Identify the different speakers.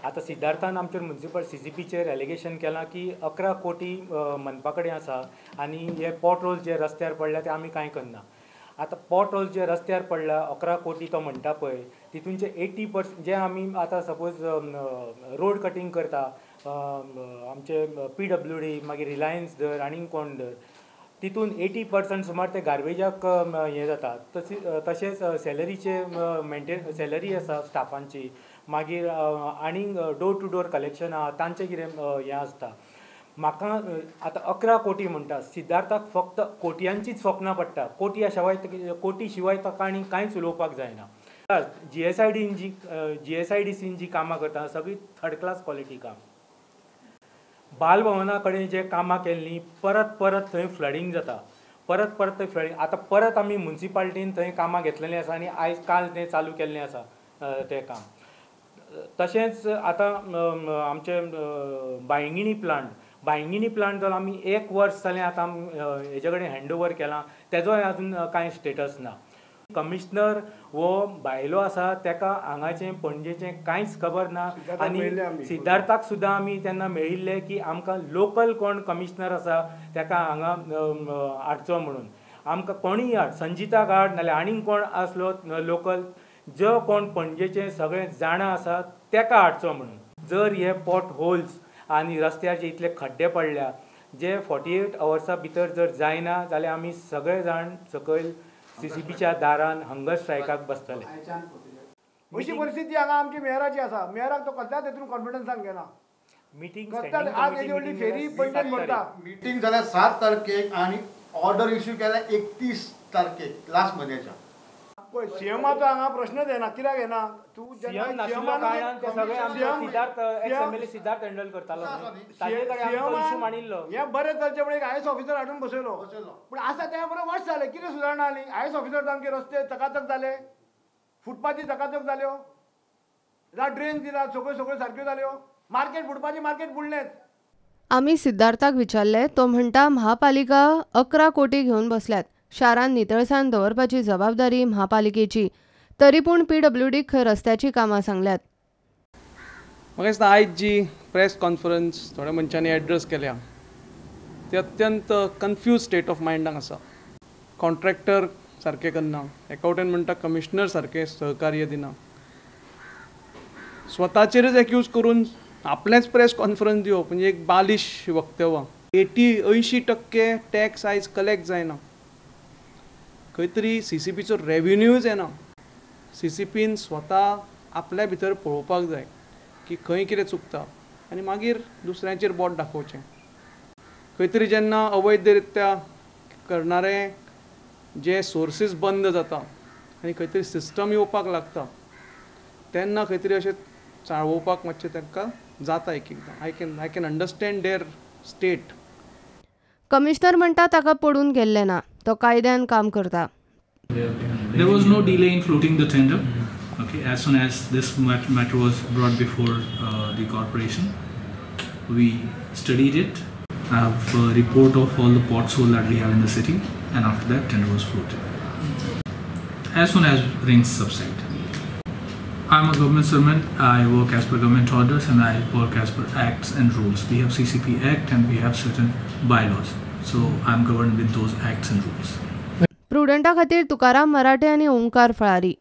Speaker 1: आता सिद्धार्थान आमचे municipal CCPचेर allegation केलां की 11 कोटी मनपा कडेन आसा आनी हे पॉट होल्स जे रस्त्यार पडल्या ते आमी कांय करना. आता पॉट होल्स जे रस्त्यार पडला 11 कोटी तो म्हणटा पळय तितूनचे 80% जे आमी आता सपोज रोड कटींग करता आमचे PWD मागीर रिलायन्स धर आनीक कोण धर तितून 80% सुमार ते गार्बेजाक हे जाता. तशेंच सॅलरीचे सॅलरी आसा स्टाफांची मागीर आनीक डोर टू डोर कलेक्शन आहा तांचें कितें हें आसता. म्हाका आतां 11 कोटी म्हणटा सिद्धार्थाक फक्त कोटयांचीच स्वप्नां पडटा. कोटी शिवाय ताका आनी कांयच उलोवपाक जायना. GSIDCन जी कामां करता सगळी थर्ड क्लास क्वॉलिटी काम. बालभवना कडेन जे कामां केल्लीं परत थंय फ्लडींग जाता. परत थंय फ्लडींग आतां परत आमी म्युनिसिपालिटीन थंय कामां घेतलेलीं आसा आनी आयज काल तें चालू केल्लें आसा तें काम. तशेंच आतां आमचे बायंगिणी प्लांट जालो आमी 1 वर्स जालें आतां हेजे कडेन हँडओवर केलां तेजोय आजून कांय स्टेटस ना. कमिशनर वो भायलो आसा तेका हांगाचें पणजेचें कांयच खबर ना आनी सिद्धार्थाक सुद्दां आमी तेन्ना मेळिल्ले की आमकां लोकल कोण कमिशनर आसा तेका हांगा हाडचो म्हणून. आमकां कोणीय हाड संजिताक हाड नाल्यार आनीक कोण आसलो लोकल जो कोण पणजेचें सगळें जाणा आसा तेका हाडचो म्हणून. जर हे पॉट होल्स आनी रस्त्यार जे इतले खड्डे पडल्या जे 48 अवर्सा भितर जर जायना जाल्यार आमी सगळे जाण सकयल CCPच्या दारान हंगर स्ट्रायकाक बसतले.
Speaker 2: अशी परिस्थिती हांगा आमची मेयराची आसा. मेयराक तो कसल्याच हेतून कॉन्फिडन्सान घेना.
Speaker 1: मिटींग
Speaker 2: आज हेजी व्हडली फेरी पणजेन म्हणटा
Speaker 3: मिटींग जाल्यार 7 तारखेक आनी ऑर्डर इश्यू केल्या 31 तारखेक लास्ट म्हयन्याच्या.
Speaker 2: पळय सीएमाचो हांगा प्रश्नच येना. कित्याक येना तूं
Speaker 1: सिद्धार्थ हँडल करतालो ताजे कडेन इश्यू मांडिल्लो.
Speaker 2: हे बरें चलचे म्हणून एक IAS ऑफिसर हाडून बसयलो पूण आसा त्या बरोबर वर्स जालें कितें सुदारणा जाली. IAS ऑफिसर सामके रस्ते चकाचक जाले फुटपाथी चकाचक जाल्यो ड्रेन दिला सगळ्यो सारक्यो जाल्यो मार्केट बुडलेंच.
Speaker 4: आमी सिद्धार्थाक विचारले तो म्हणटा महापालिका 11 कोटी घेवन बसल्यात. शारान नितळसाण दवरपाची जबाबदारी महापालिकेची तरी पूण PWD खंय रस्त्याची कामां सांगल्यात.
Speaker 5: म्हाका दिसता आयज जी प्रेस कॉन्फरन्स थोड्या मनशांनी एड्रेस केल्या ती अत्यंत कन्फ्यूज स्टेट ऑफ मायंडाक आसा. कॉन्ट्रॅक्टर सारके करना, अकावंटंट म्हणटा कमिशनर सारके सहकार्य दिना, स्वताचेरच एक्यूज करून आपलेंच प्रेस कॉन्फरन्स दिवप म्हणजे एक बालिश वक्तव्य. 80% टॅक्स आयज कलेक्ट जायना. खंय तरी CCPचो रेव्हेन्यूज येना. CCPन स्वता आपल्या भितर पळोवपाक जाय की खंय कितें चुकता आनी मागीर दुसऱ्यांचेर बोट दाखोवचें. खंय तरी जेन्ना अवैधरित्या करणारे जे सोर्सीस बंद जाता आनी खंय तरी सिस्टम येवपाक लागता तेन्ना खंय तरी अशें चाळोवपाक मातशें तांकां जाता एक एकदां. I can understand there state.
Speaker 4: Commissioner म्हणटा ताका पडून गेल्ले ना. तो कायद्यान काम करता.
Speaker 6: There was no delay in floating the tender. Okay, as soon as this matter was brought before the corporation, we studied it. I have a report of all the pots hole that we have in the city, and after that, tender was floated. As soon as rains subside. I'm a government servant. I work as per government orders, and I work as per acts and rules. We have CCP Act, and we have certain bylaws. So I'm governed with those acts and rules.
Speaker 4: प्रुडंटा खातीर तुकाराम मराठे आनी ओंकार फळारी.